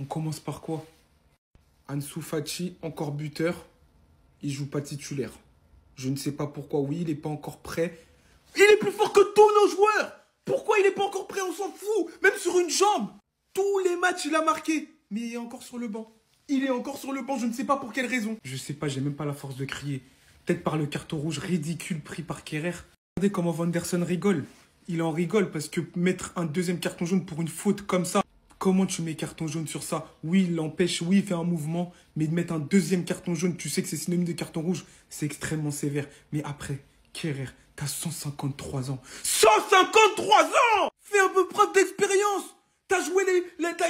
commence par quoi? Ansu Fati, encore buteur. Il joue pas titulaire. Je ne sais pas pourquoi. Oui, il n'est pas encore prêt. Il est plus fort que tous nos joueurs. Pourquoi il n'est pas encore prêt? On s'en fout. Même sur une jambe. Tous les matchs, il a marqué. Mais il est encore sur le banc. Il est encore sur le banc. Je ne sais pas pour quelle raison. Je sais pas, j'ai même pas la force de crier. Peut-être par le carton rouge ridicule pris par Kerrer. Regardez comment Vanderson rigole. Il en rigole parce que mettre un deuxième carton jaune pour une faute comme ça, comment tu mets carton jaune sur ça? Oui, il l'empêche, oui, il fait un mouvement, mais de mettre un deuxième carton jaune, tu sais que c'est synonyme de carton rouge, c'est extrêmement sévère. Mais après, Kerrer, t'as 153 ans. 153 ans! Fais un peu preuve d'expérience! T'as joué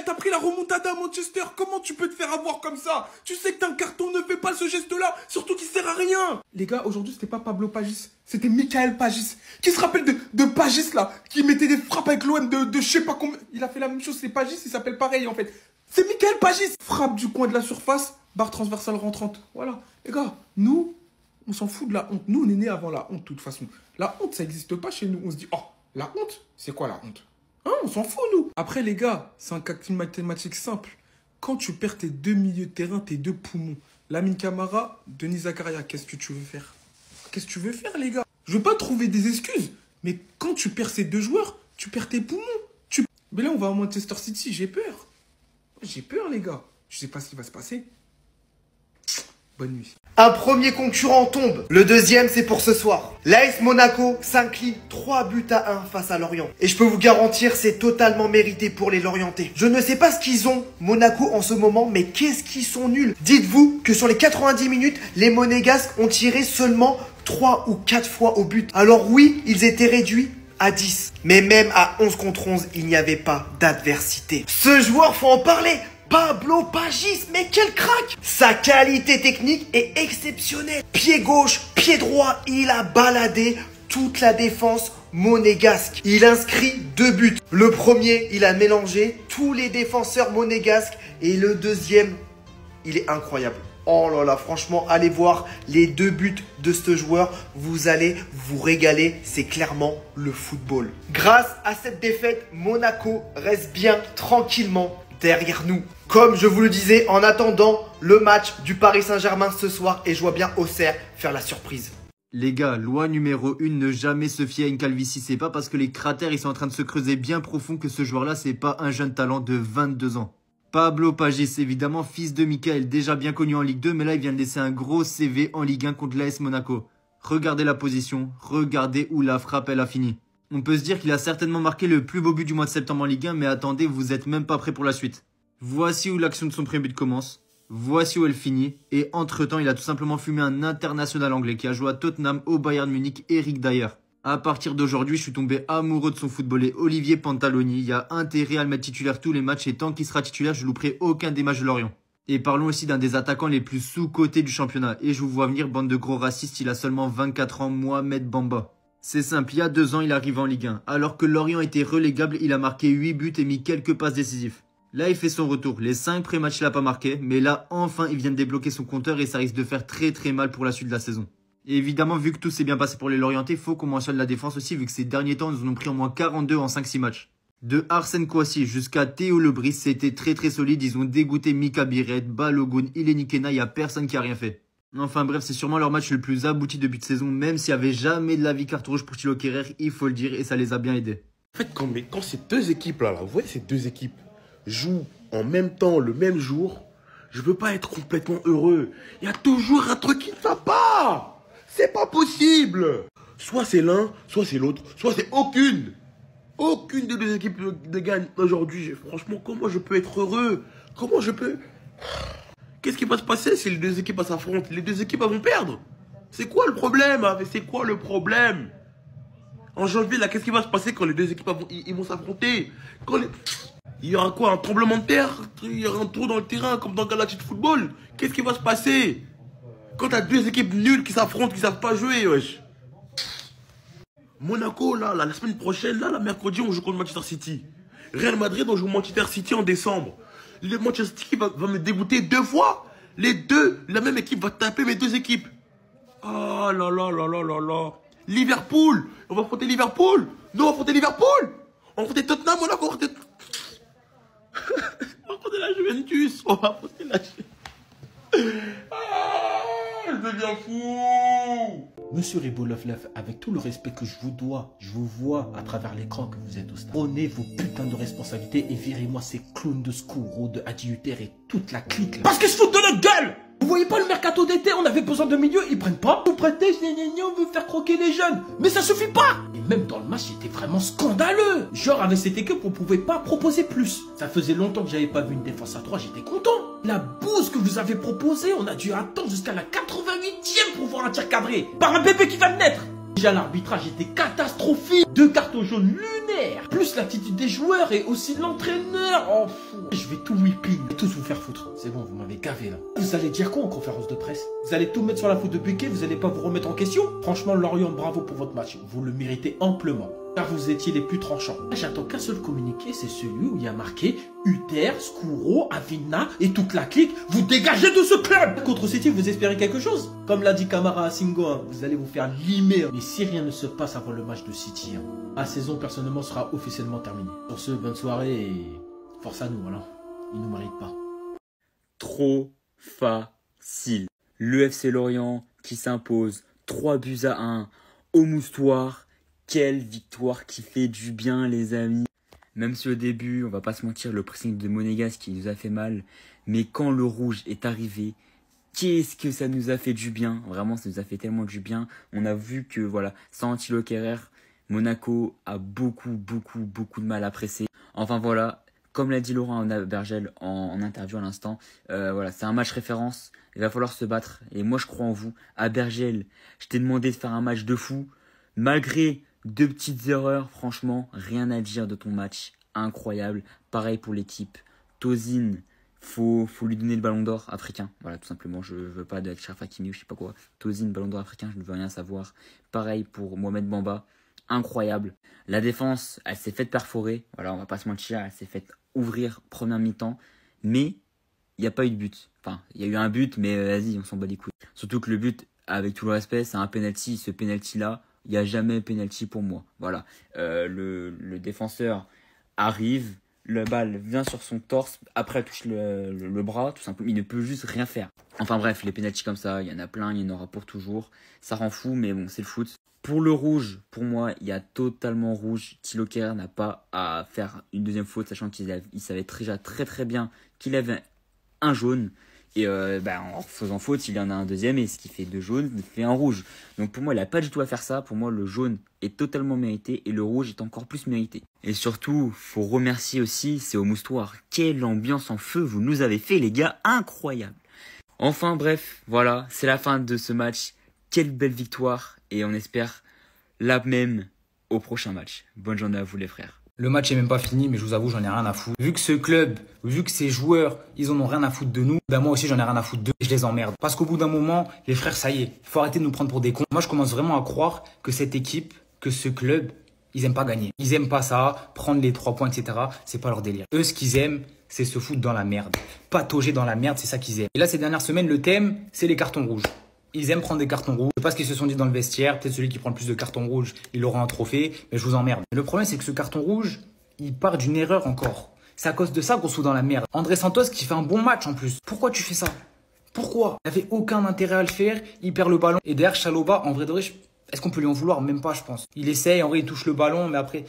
t'as pris la remontada à Manchester. Comment tu peux te faire avoir comme ça? Tu sais que t'as un carton, ne fais pas ce geste-là. Surtout qu'il sert à rien. Les gars, aujourd'hui, c'était pas Pablo Pagis. C'était Michael Pagis. Qui se rappelle de Pagis, là? Qui mettait des frappes avec l'OM de je sais pas combien. Il a fait la même chose, c'est Pagis, il s'appelle pareil, en fait. C'est Michael Pagis. Frappe du coin de la surface, barre transversale rentrante. Voilà. Les gars, nous, on s'en fout de la honte. Nous, on est nés avant la honte, de toute façon. La honte, ça n'existe pas chez nous. On se dit, oh, la honte? C'est quoi la honte? Hein, on s'en fout, nous. Après, les gars, c'est un calcul mathématique simple. Quand tu perds tes deux milieux de terrain, tes deux poumons, Lamine Camara, Denis Zakaria, qu'est-ce que tu veux faire? Qu'est-ce que tu veux faire, les gars? Je veux pas trouver des excuses, mais quand tu perds ces deux joueurs, tu perds tes poumons. Mais là, on va à Manchester City, j'ai peur. J'ai peur, les gars. Je sais pas ce qui va se passer. Bonne nuit. Un premier concurrent tombe. Le deuxième, c'est pour ce soir. L'AS Monaco s'incline 3-1 face à Lorient. Et je peux vous garantir, c'est totalement mérité pour les Lorientais. Je ne sais pas ce qu'ils ont, Monaco, en ce moment, mais qu'est-ce qu'ils sont nuls. Dites-vous que sur les 90 minutes, les Monégasques ont tiré seulement 3 ou 4 fois au but. Alors oui, ils étaient réduits à 10. Mais même à 11 contre 11, il n'y avait pas d'adversité. Ce joueur, faut en parler. Pablo Pagis, mais quel crack! Sa qualité technique est exceptionnelle. Pied gauche, pied droit, il a baladé toute la défense monégasque. Il inscrit 2 buts. Le premier, il a mélangé tous les défenseurs monégasques. Et le deuxième, il est incroyable. Oh là là, franchement, allez voir les 2 buts de ce joueur. Vous allez vous régaler. C'est clairement le football. Grâce à cette défaite, Monaco reste bien tranquillement derrière nous. Comme je vous le disais, en attendant le match du Paris Saint-Germain ce soir, et je vois bien Auxerre faire la surprise. Les gars, loi numéro 1, ne jamais se fier à une calvitie. C'est pas parce que les cratères ils sont en train de se creuser bien profond que ce joueur-là, c'est pas un jeune talent de 22 ans. Pablo Pagis, évidemment, fils de Michael, déjà bien connu en Ligue 2, mais là il vient de laisser un gros CV en Ligue 1 contre l'AS Monaco. Regardez la position, regardez où la frappe elle a fini. On peut se dire qu'il a certainement marqué le plus beau but du mois de septembre en Ligue 1, mais attendez, vous êtes même pas prêts pour la suite. Voici où l'action de son premier but commence, voici où elle finit, et entre-temps, il a tout simplement fumé un international anglais qui a joué à Tottenham, au Bayern Munich, Eric Dyer. À partir d'aujourd'hui, je suis tombé amoureux de son football et Olivier Pantaloni. Il y a intérêt à le mettre titulaire tous les matchs et tant qu'il sera titulaire, je ne louperai aucun des matchs de Lorient. Et parlons aussi d'un des attaquants les plus sous-cotés du championnat. Et je vous vois venir, bande de gros racistes, il a seulement 24 ans, Mohamed Bamba. C'est simple, il y a 2 ans, il arrive en Ligue 1. Alors que Lorient était relégable, il a marqué 8 buts et mis quelques passes décisives. Là, il fait son retour. Les 5 pré-matchs, il n'a pas marqué. Mais là, enfin, il vient de débloquer son compteur et ça risque de faire très mal pour la suite de la saison. Et évidemment, vu que tout s'est bien passé pour les Lorientais, il faut qu'on mentionne la défense aussi, vu que ces derniers temps, nous en ont pris au moins 42 en 5-6 matchs. De Arsène Kouassi jusqu'à Théo Lebris, c'était très solide. Ils ont dégoûté Mika Biret, Balogun, Ileni Kena, il n'y a personne qui a rien fait. Enfin bref, c'est sûrement leur match le plus abouti depuis de saison, même s'il n'y avait jamais de la vie carte rouge pour Thilo Kehrer, il faut le dire, et ça les a bien aidés. En fait, quand ces deux équipes-là, vous voyez ces deux équipes, jouent en même temps, le même jour, je veux pas être complètement heureux. Il y a toujours un truc qui ne va pas. C'est pas possible. Soit c'est l'un, soit c'est l'autre, soit c'est aucune. Aucune des deux équipes ne gagne aujourd'hui. Franchement, comment je peux être heureux? Comment je peux... Qu'est-ce qui va se passer si les deux équipes s'affrontent? Les deux équipes vont perdre. C'est quoi le problème? C'est quoi le problème? En janvier, là, qu'est-ce qui va se passer quand les deux équipes vont s'affronter? Il y aura quoi? Un tremblement de terre? Il y aura un trou dans le terrain comme dans Galactic Football? Qu'est-ce qui va se passer? Quand t'as deux équipes nulles qui s'affrontent, qui savent pas jouer, wesh. Monaco, là, la semaine prochaine, là, mercredi, on joue contre Manchester City. Real Madrid, on joue Manchester City en décembre. Le Manchester City va me dégoûter 2 fois. Les deux, la même équipe va taper mes 2 équipes. Ah là là là là là là. Liverpool, on va affronter Liverpool. Non, on va affronter Liverpool. On va affronter Tottenham, Monaco, on va affronter... on va affronter la Juve. Juventus. On va poser la chaîne. Ah, je deviens fou. Monsieur Ribolovlev, avec tout le respect que je vous dois, je vous vois à travers l'écran que vous êtes au stade. Prenez vos putains de responsabilités et virez-moi ces clowns de Skuro, de Adi Hutter et toute la clique là. Parce qu'ils se foutent de notre gueule! Vous voyez pas le mercato d'été, on avait besoin de milieu, ils prennent pas. Vous prêtez, on veut faire croquer les jeunes. Mais ça suffit pas. Et même dans le match, c'était vraiment scandaleux. Genre, avec cette équipe, on pouvait pas proposer plus. Ça faisait longtemps que j'avais pas vu une défense à 3, j'étais content. La bouse que vous avez proposée, on a dû attendre jusqu'à la 88e pour voir un tir cadré. Par un bébé qui va de naître. Déjà, l'arbitrage était catastrophique. 2 cartons jaunes lunaires. Plus l'attitude des joueurs et aussi l'entraîneur. Oh, fou. Je vais tout whipping. Et tous vous faire foutre. C'est bon, vous m'avez gavé là. Vous allez dire quoi en conférence de presse? Vous allez tout mettre sur la faute de Piqué? Vous allez pas vous remettre en question? Franchement, Lorient, bravo pour votre match. Vous le méritez amplement. Car vous étiez les plus tranchants. J'attends qu'un seul communiqué, c'est celui où il y a marqué Hutter, Skuro, Avina et toute la clique. Vous dégagez de ce club. Contre City, vous espérez quelque chose? Comme l'a dit Camara à Singo, hein, vous allez vous faire limer. Mais si rien ne se passe avant le match de City, hein, la saison personnellement sera officiellement terminée. Sur ce, bonne soirée et force à nous, voilà. Ils nous méritent pas. Trop facile. Le FC Lorient qui s'impose 3-1 au Moustoir. Quelle victoire qui fait du bien, les amis. Même si au début, on va pas se mentir, le pressing de Monégasque qui nous a fait mal. Mais quand le rouge est arrivé, qu'est-ce que ça nous a fait du bien. Vraiment, ça nous a fait tellement du bien. On a vu que, voilà, sans Thilo Kehrer, Monaco a beaucoup de mal à presser. Enfin voilà, comme l'a dit Laurent Bergel en interview à l'instant, voilà, c'est un match référence. Il va falloir se battre. Et moi, je crois en vous. À Bergel, je t'ai demandé de faire un match de fou. Malgré 2 petites erreurs, franchement, rien à dire de ton match. Incroyable. Pareil pour l'équipe. Tozin, faut lui donner le ballon d'or africain. Voilà, tout simplement. Je veux pas de Achraf Hakimi ou je sais pas quoi. Tozin, ballon d'or africain, je ne veux rien savoir. Pareil pour Mohamed Bamba. Incroyable. La défense, elle s'est faite perforer. Voilà, on va pas se mentir. Elle s'est faite ouvrir première mi-temps. Mais il n'y a pas eu de but. Enfin, il y a eu un but, mais vas-y, on s'en bat les couilles. Surtout que le but, avec tout le respect, c'est un penalty. Ce penalty-là, il n'y a jamais penalty pour moi. Voilà. Le défenseur arrive, la balle vient sur son torse, après elle touche le bras, tout simplement. Il ne peut juste rien faire. Enfin bref, les penalty comme ça, il y en a plein, il y en aura pour toujours. Ça rend fou, mais bon, c'est le foot. Pour le rouge, pour moi, il y a totalement rouge. Thilo Kehrer n'a pas à faire une deuxième faute, sachant qu'il savait déjà très bien qu'il avait un jaune. Et en faisant faute, il y en a un deuxième, et ce qui fait 2 jaunes, fait un rouge. Donc pour moi, il n'a pas du tout à faire ça. Pour moi, le jaune est totalement mérité, et le rouge est encore plus mérité. Et surtout, faut remercier aussi, c'est au Moustoir. Quelle ambiance en feu vous nous avez fait, les gars, incroyable. Enfin bref, voilà, c'est la fin de ce match. Quelle belle victoire, et on espère la même au prochain match. Bonne journée à vous les frères. Le match est même pas fini, mais je vous avoue, j'en ai rien à foutre. Vu que ce club, vu que ces joueurs, ils en ont rien à foutre de nous, ben moi aussi j'en ai rien à foutre d'eux, je les emmerde. Parce qu'au bout d'un moment, les frères, ça y est, faut arrêter de nous prendre pour des cons. Moi, je commence vraiment à croire que cette équipe, que ce club, ils aiment pas gagner. Ils aiment pas ça, prendre les 3 points, etc. C'est pas leur délire. Eux, ce qu'ils aiment, c'est se foutre dans la merde. Patauger dans la merde, c'est ça qu'ils aiment. Et là, ces dernières semaines, le thème, c'est les cartons rouges. Ils aiment prendre des cartons rouges. Je sais pas ce qu'ils se sont dit dans le vestiaire. Peut-être celui qui prend le plus de cartons rouges, il aura un trophée. Mais je vous emmerde. Le problème, c'est que ce carton rouge, il part d'une erreur encore. C'est à cause de ça qu'on se fout dans la merde. André Santos qui fait un bon match en plus. Pourquoi tu fais ça? Pourquoi? Il avait aucun intérêt à le faire. Il perd le ballon. Et derrière Chalobah, en vrai de vrai, est-ce qu'on peut lui en vouloir? Même pas, je pense. Il essaye, en vrai, il touche le ballon, mais après...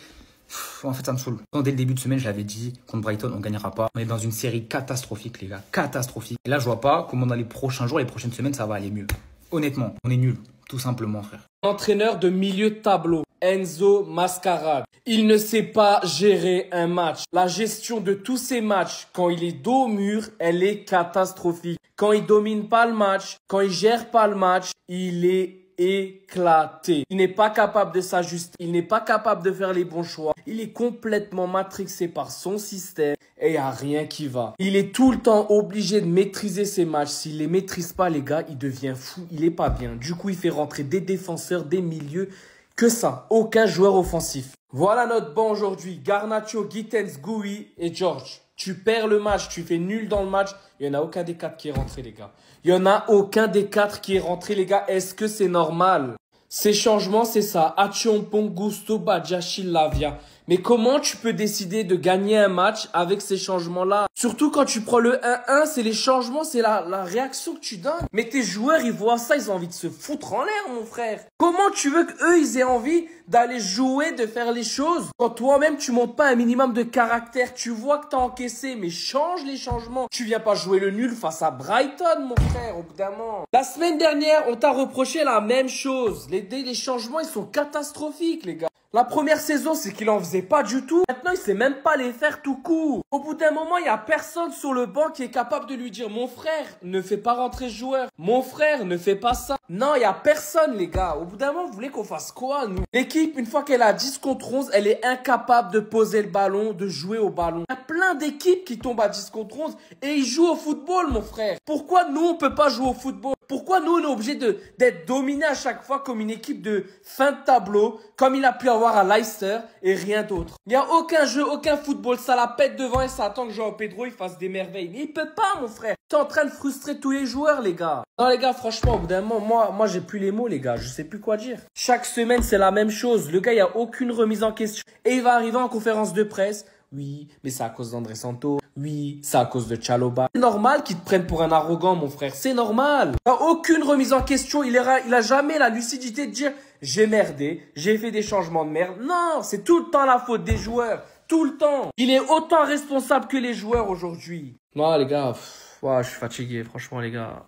En fait, ça me saoule. Dès le début de semaine, je l'avais dit, contre Brighton, on gagnera pas. On est dans une série catastrophique, les gars. Catastrophique. Et là, je vois pas comment dans les prochains jours, les prochaines semaines, ça va aller mieux. Honnêtement, on est nul. Tout simplement, frère. Entraîneur de milieu de tableau, Enzo Mascarade. Il ne sait pas gérer un match. La gestion de tous ses matchs, quand il est dos au mur, elle est catastrophique. Quand il domine pas le match, quand il gère pas le match, il est éclaté. Il n'est pas capable de s'ajuster. Il n'est pas capable de faire les bons choix. Il est complètement matrixé par son système et il n'y a rien qui va. Il est tout le temps obligé de maîtriser ses matchs. S'il les maîtrise pas, les gars, il devient fou. Il est pas bien. Du coup, il fait rentrer des défenseurs, des milieux. Que ça. Aucun joueur offensif. Voilà notre banc aujourd'hui. Garnacho, Gittens, Gouy et George. Tu perds le match, tu fais nul dans le match. Il n'y en a aucun des 4 qui est rentré, les gars. Il n'y en a aucun des 4 qui est rentré, les gars. Est-ce que c'est normal? Ces changements, c'est ça. Achiampong, Gusto, Badiashile, Lavia. Mais comment tu peux décider de gagner un match avec ces changements-là? Surtout quand tu prends le 1-1, c'est les changements, c'est la réaction que tu donnes. Mais tes joueurs, ils voient ça, ils ont envie de se foutre en l'air, mon frère. Comment tu veux qu'eux, ils aient envie d'aller jouer, de faire les choses quand toi-même, tu montes pas un minimum de caractère? Tu vois que t'as encaissé, mais change les changements. Tu viens pas jouer le nul face à Brighton, mon frère, au bout d'un moment. La semaine dernière, on t'a reproché la même chose. Les changements, ils sont catastrophiques, les gars. La première saison, c'est qu'il en faisait pas du tout. Maintenant, il sait même pas les faire tout court. Au bout d'un moment, il y a personne sur le banc qui est capable de lui dire « Mon frère, ne fais pas rentrer ce joueur. Mon frère, ne fais pas ça. » Non, il y a personne, les gars. Au bout d'un moment, vous voulez qu'on fasse quoi, nous? L'équipe, une fois qu'elle a 10 contre 11, elle est incapable de poser le ballon, de jouer au ballon. Il y a plein d'équipes qui tombent à 10 contre 11 et ils jouent au football, mon frère. Pourquoi nous, on peut pas jouer au football? Pourquoi nous, on est obligé d'être dominés à chaque fois comme une équipe de fin de tableau, comme il a pu avoir à Leicester et rien d'autre? Il n'y a aucun jeu, aucun football. Ça la pète devant et ça attend que João Pedro il fasse des merveilles. Mais il peut pas, mon frère. T'es en train de frustrer tous les joueurs, les gars. Non, les gars, franchement, au bout d'un moment, moi, j'ai plus les mots, les gars. Je sais plus quoi dire. Chaque semaine, c'est la même chose. Le gars, il n'y a aucune remise en question. Et il va arriver en conférence de presse. Oui, mais c'est à cause d'André Santos. Oui, c'est à cause de Chalobah. C'est normal qu'ils te prennent pour un arrogant, mon frère. C'est normal. Il n'y a aucune remise en question. Il a jamais la lucidité de dire « J'ai merdé, j'ai fait des changements de merde. » Non, c'est tout le temps la faute des joueurs. Tout le temps. Il est autant responsable que les joueurs aujourd'hui. Non, les gars, je suis fatigué. Franchement, les gars.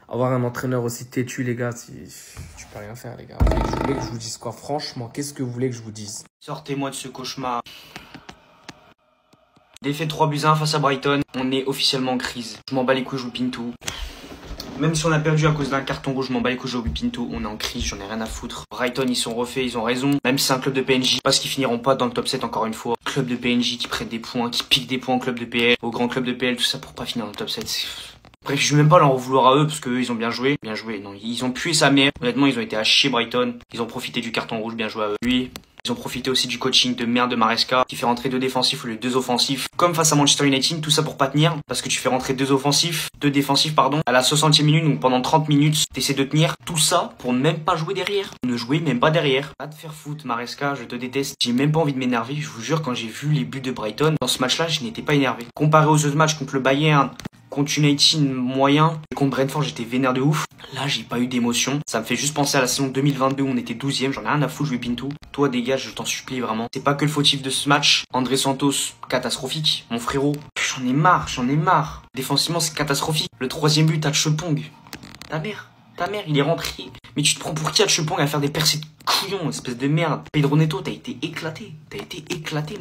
Avoir un entraîneur aussi têtu, les gars, tu peux rien faire, les gars. Vous voulez que je vous dise quoi? Franchement, qu'est-ce que vous voulez que je vous dise? Sortez-moi de ce cauchemar. Défaite 3-1 face à Brighton, on est officiellement en crise. Je m'en bats les couilles, je joue Pinto. Même si on a perdu à cause d'un carton rouge, je m'en bats les couilles, je joue Pinto. On est en crise, j'en ai rien à foutre. Brighton, ils sont refaits, ils ont raison. Même si c'est un club de PNJ, parce qu'ils finiront pas dans le top 7 encore une fois. Club de PNJ qui prennent des points, qui piquent des points au club de PL, au grand club de PL, tout ça pour pas finir dans le top 7. Bref, je vais même pas leur vouloir à eux parce qu'eux ils ont bien joué. Bien joué, non, ils ont pué sa mère. Honnêtement, ils ont été à chier Brighton. Ils ont profité du carton rouge, bien joué à eux. Lui. Ils ont profité aussi du coaching de merde de Maresca qui fait rentrer 2 défensifs au lieu de 2 offensifs. Comme face à Manchester United, tout ça pour pas tenir. Parce que tu fais rentrer 2 défensifs, à la 60e minute, donc pendant 30 minutes, t'essaies de tenir. Tout ça pour ne même pas jouer derrière. Ne jouer même pas derrière. Pas de faire foot, Maresca, je te déteste. J'ai même pas envie de m'énerver, je vous jure, quand j'ai vu les buts de Brighton, dans ce match-là, je n'étais pas énervé. Comparé aux autres matchs contre le Bayern, contre United moyen, et contre Brentford, j'étais vénère de ouf. Là, j'ai pas eu d'émotion. Ça me fait juste penser à la saison 2022 où on était 12e. J'en ai rien à foutre, je vais Pinto. Toi, dégage, je t'en supplie vraiment. C'est pas que le fautif de ce match. André Santos, catastrophique. Mon frérot, j'en ai marre. Défensivement, c'est catastrophique. Le 3e but, Hatchepong. Ta mère, il est rentré. Mais tu te prends pour qui Hatchepong à faire des percées de couillon, espèce de merde. Pedro Neto, t'as été éclaté.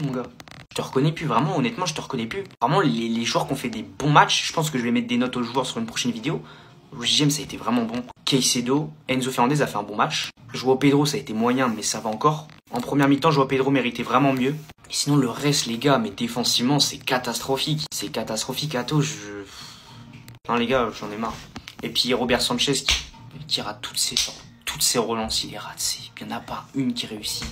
Mon gars. Je te reconnais plus, vraiment, honnêtement, je te reconnais plus. Vraiment, les joueurs qui ont fait des bons matchs, je pense que je vais mettre des notes aux joueurs sur une prochaine vidéo. James, ça a été vraiment bon. Caicedo, Enzo Fernandez a fait un bon match. João Pedro, ça a été moyen, mais ça va encore. En première mi-temps, João Pedro méritait vraiment mieux. Et sinon, le reste, les gars, mais défensivement, c'est catastrophique. C'est catastrophique, Atto, Non, les gars, j'en ai marre. Et puis, Robert Sanchez qui rate toutes ses relances, il les rate. Il n'y en a pas une qui réussit.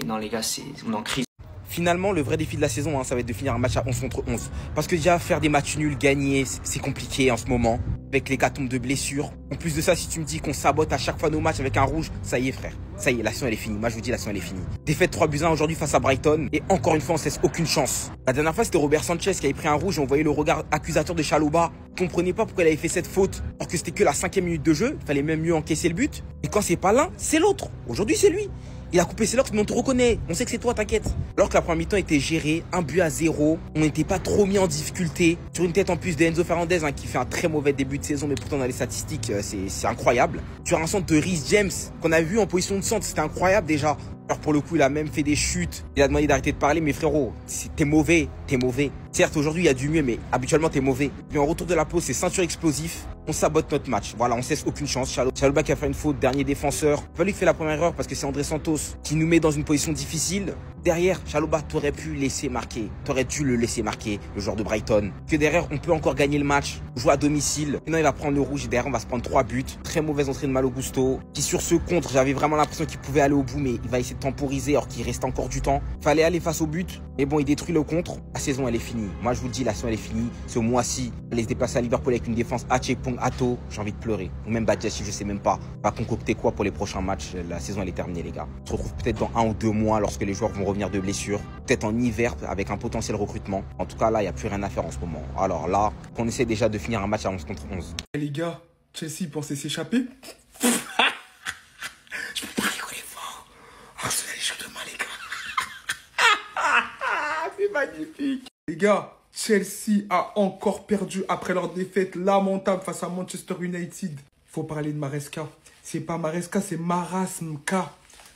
Non, les gars, on est en crise. Finalement, le vrai défi de la saison, ça va être de finir un match à 11 contre 11. Parce que déjà, faire des matchs nuls, gagner, c'est compliqué en ce moment. Avec l'hécatombe de blessures. En plus de ça, si tu me dis qu'on sabote à chaque fois nos matchs avec un rouge, ça y est, frère. Ça y est, la saison, elle est finie. Moi, je vous dis, la saison, elle est finie. Défaite 3-1 aujourd'hui face à Brighton. Et encore une fois, on ne laisse aucune chance. La dernière fois, c'était Robert Sanchez qui avait pris un rouge et on voyait le regard accusateur de Chalobah. Je comprenais pas pourquoi il avait fait cette faute. Alors que c'était que la 5e minute de jeu. Il fallait même mieux encaisser le but. Et quand c'est pas l'un, c'est l'autre. Aujourd'hui, c'est lui. Il a coupé ses locks, mais on te reconnaît. On sait que c'est toi, t'inquiète. Alors que la première mi-temps était gérée, 1-0. On n'était pas trop mis en difficulté. Sur une tête en plus d'Enzo Fernandez, qui fait un très mauvais début de saison, mais pourtant dans les statistiques, c'est incroyable. Sur un centre de Reece James, qu'on a vu en position de centre, c'était incroyable déjà. Alors pour le coup, il a même fait des chutes. Il a demandé d'arrêter de parler, mais frérot, t'es mauvais. Certes, aujourd'hui, il y a du mieux, mais habituellement, t'es mauvais. Puis en retour de la pause, c'est ceinture explosif. On sabote notre match. Voilà, on cesse aucune chance. Chalobah qui a fait une faute, dernier défenseur. Pas lui qui fait la première erreur parce que c'est André Santos qui nous met dans une position difficile. Derrière, Chalobah, t'aurais pu laisser marquer. T'aurais dû le laisser marquer, le joueur de Brighton. Que derrière, on peut encore gagner le match. Jouer à domicile. Maintenant, il va prendre le rouge et derrière, on va se prendre 3 buts. Très mauvaise entrée de Malo Gusto. Qui sur ce contre, j'avais vraiment l'impression qu'il pouvait aller au bout, mais il va essayer de temporiser alors qu'il reste encore du temps. Fallait aller face au but. Mais bon, il détruit le contre. La saison, elle est finie. Moi, je vous le dis, la saison, elle est finie. Ce mois-ci, aller se déplacer à Liverpool avec une défense Hatchepong, Atto, j'ai envie de pleurer. Ou même Badjassi, je sais même pas. Va concocter quoi pour les prochains matchs. La saison, elle est terminée, les gars. On se retrouve peut-être dans 1 ou 2 mois lorsque les joueurs vont revenir. revenir de blessure. Peut-être en hiver avec un potentiel recrutement. En tout cas, là, il n'y a plus rien à faire en ce moment. Alors là, on essaie déjà de finir un match à 11 contre 11. Les gars, Chelsea pensait s'échapper. Je peux pas rigoler fort. Arsenal est champion demain, les gars. C'est magnifique. Les gars, Chelsea a encore perdu après leur défaite lamentable face à Manchester United. Il faut parler de Maresca. C'est pas Maresca, c'est Marasme K.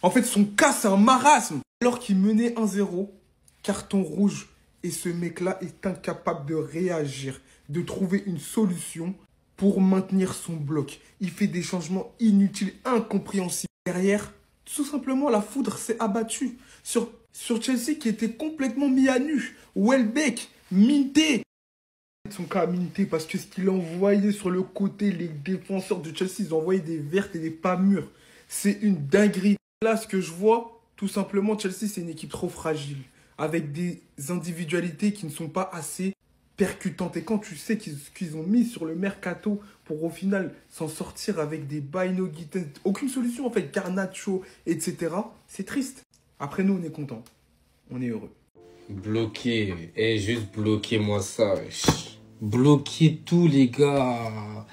En fait, son cas, c'est un marasme. Alors qu'il menait 1-0, carton rouge. Et ce mec-là est incapable de réagir, de trouver une solution pour maintenir son bloc. Il fait des changements inutiles, incompréhensibles. Derrière, tout simplement, la foudre s'est abattue sur Chelsea qui était complètement mis à nu. Welbeck, Minté. Son cas à Minté parce que ce qu'il envoyait sur le côté, les défenseurs de Chelsea, ils envoyaient des vertes et des pas mûres. C'est une dinguerie. Là, ce que je vois, tout simplement, Chelsea, c'est une équipe trop fragile, avec des individualités qui ne sont pas assez percutantes. Et quand tu sais qu'ils ont mis sur le mercato pour au final s'en sortir avec des Baino Guiten, aucune solution en fait, Garnacho, etc., c'est triste. Après, nous, on est contents. On est heureux. Bloquez. Juste bloquez-moi ça. Bloquez tout, les gars.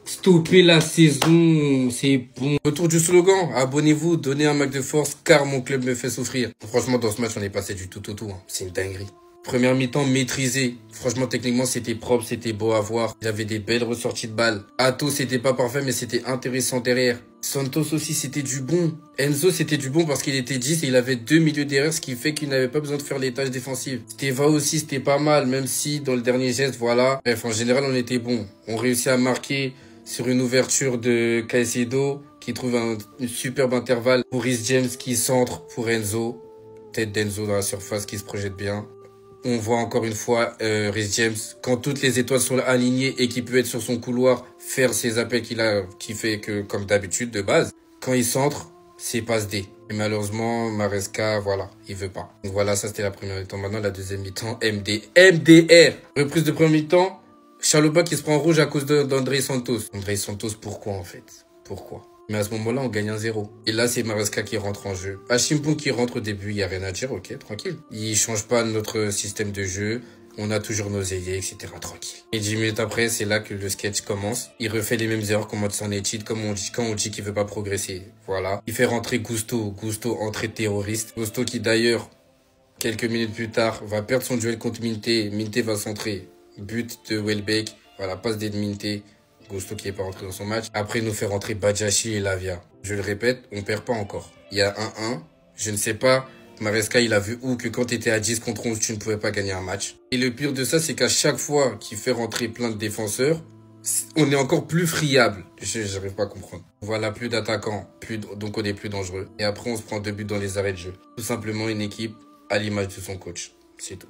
Stoppez la saison, c'est bon. Retour du slogan, abonnez-vous, donnez un max de force car mon club me fait souffrir. Franchement, dans ce match, on est passé du tout au tout. C'est une dinguerie. Première mi-temps maîtrisée. Franchement, techniquement, c'était propre, c'était beau à voir. Il y avait des belles ressorties de balles. Ato, c'était pas parfait, mais c'était intéressant derrière. Santos aussi, c'était du bon. Enzo, c'était du bon parce qu'il était 10 et il avait 2 milieux derrière, ce qui fait qu'il n'avait pas besoin de faire les tâches défensives. Steva aussi, c'était pas mal, même si dans le dernier geste, voilà. Bref, en général, on était bon. On réussit à marquer sur une ouverture de Caicedo qui trouve un superbe intervalle pour Reece James qui centre pour Enzo. Tête d'Enzo dans la surface qui se projette bien. On voit encore une fois Reece James, quand toutes les étoiles sont alignées et qu'il peut être sur son couloir, faire ses appels qui fait que, comme d'habitude, de base. Quand il centre, c'est passe D. Et malheureusement, Maresca, voilà, il veut pas. Donc voilà, ça c'était la première mi-temps. Maintenant, la deuxième mi-temps, MDR. Reprise de première mi-temps. Chalobah qui se prend rouge à cause d'André Santos. André Santos, pourquoi en fait? Pourquoi? Mais à ce moment-là, on gagne 1-0. Et là, c'est Maresca qui rentre en jeu. Hachimpong qui rentre au début, il n'y a rien à dire, ok, tranquille. Il change pas notre système de jeu. On a toujours nos ailiers, etc. Tranquille. Et 10 minutes après, c'est là que le sketch commence. Il refait les mêmes erreurs comme Hudson Étude, comme on dit, quand on dit qu'il veut pas progresser. Voilà. Il fait rentrer Gusto. Gusto, entrée terroriste. Gusto qui d'ailleurs, quelques minutes plus tard, va perdre son duel contre Minté. Minté va centrer. But de Welbeck. Voilà, passe d'Edminté. Gusto qui est pas rentré dans son match. Après, il nous fait rentrer Badjachi et Lavia. Je le répète, on perd pas encore. Il y a 1-1. Je ne sais pas, Maresca, il a vu où que quand tu étais à 10 contre 11, tu ne pouvais pas gagner un match. Et le pire de ça, c'est qu'à chaque fois qu'il fait rentrer plein de défenseurs, on est encore plus friable. Je n'arrive pas à comprendre. Voilà, plus d'attaquants, donc on est plus dangereux. Et après, on se prend 2 buts dans les arrêts de jeu. Tout simplement une équipe à l'image de son coach. C'est tout.